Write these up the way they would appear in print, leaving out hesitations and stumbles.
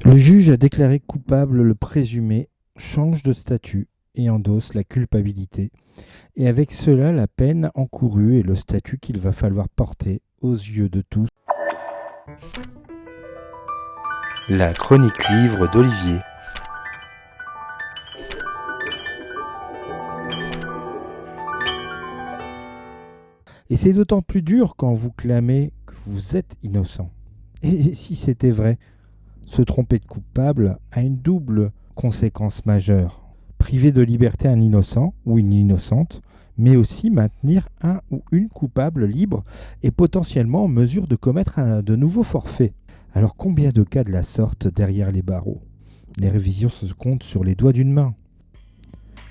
Le juge a déclaré coupable le présumé, change de statut et endosse la culpabilité. Et avec cela, la peine encourue et le statut qu'il va falloir porter aux yeux de tous. La chronique livre d'Olivier. Et c'est d'autant plus dur quand vous clamez que vous êtes innocent. Et si c'était vrai, se tromper de coupable a une double conséquence majeure. Priver de liberté un innocent ou une innocente, mais aussi maintenir un ou une coupable libre et potentiellement en mesure de commettre de nouveaux forfaits. Alors combien de cas de la sorte derrière les barreaux? Les révisions se comptent sur les doigts d'une main.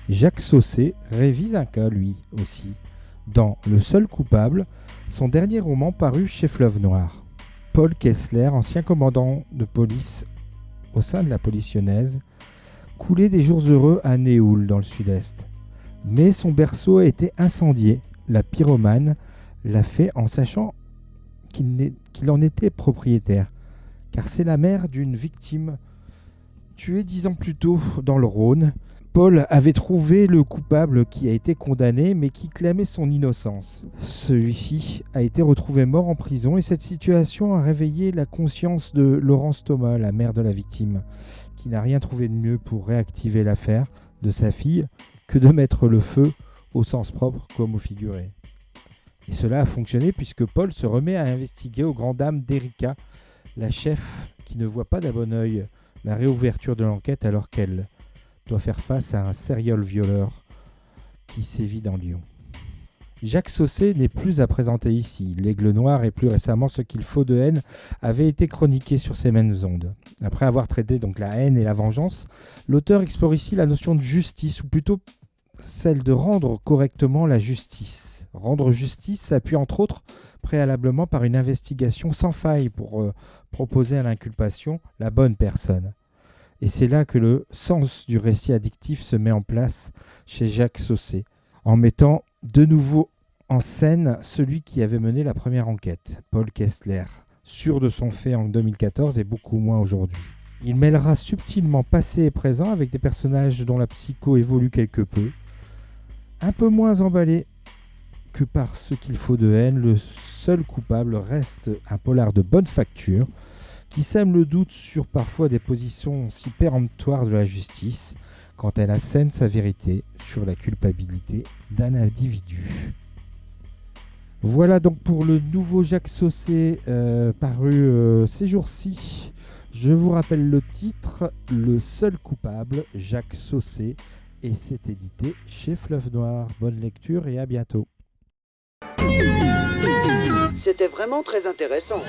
Jacques Saussé révise un cas, lui aussi, dans Le seul coupable, son dernier roman paru chez Fleuve Noir. Paul Kessler, ancien commandant de police au sein de la police lyonnaise, coulait des jours heureux à Néoul, dans le sud-est. Mais son berceau a été incendié. La pyromane l'a fait en sachant qu'il en était propriétaire, car c'est la mère d'une victime tuée 10 ans plus tôt dans le Rhône. Paul avait trouvé le coupable qui a été condamné, mais qui clamait son innocence. Celui-ci a été retrouvé mort en prison et cette situation a réveillé la conscience de Laurence Thomas, la mère de la victime, qui n'a rien trouvé de mieux pour réactiver l'affaire de sa fille que de mettre le feu au sens propre comme au figuré. Et cela a fonctionné puisque Paul se remet à investiguer aux grandes dames d'Erika, la chef qui ne voit pas d'un bon œil la réouverture de l'enquête alors qu'elle doit faire face à un serial violeur qui sévit dans Lyon. Jacques Saussé n'est plus à présenter ici. L'Aigle Noir et plus récemment Ce qu'il faut de haine avaient été chroniqués sur ces mêmes ondes. Après avoir traité donc la haine et la vengeance, l'auteur explore ici la notion de justice, ou plutôt celle de rendre correctement la justice. Rendre justice s'appuie entre autres préalablement par une investigation sans faille pour proposer à l'inculpation la bonne personne. Et c'est là que le sens du récit addictif se met en place chez Jacques Saussé, en mettant de nouveau en scène celui qui avait mené la première enquête, Paul Kessler, sûr de son fait en 2014 et beaucoup moins aujourd'hui. Il mêlera subtilement passé et présent avec des personnages dont la psycho évolue quelque peu moins emballé que par Ce qu'il faut de haine. Le seul coupable reste un polar de bonne facture, qui sème le doute sur parfois des positions si péremptoires de la justice quand elle assène sa vérité sur la culpabilité d'un individu. Voilà donc pour le nouveau Jacques Saussé paru ces jours-ci. Je vous rappelle le titre, Le seul coupable, Jacques Saussé, et c'est édité chez Fleuve Noir. Bonne lecture et à bientôt. C'était vraiment très intéressant.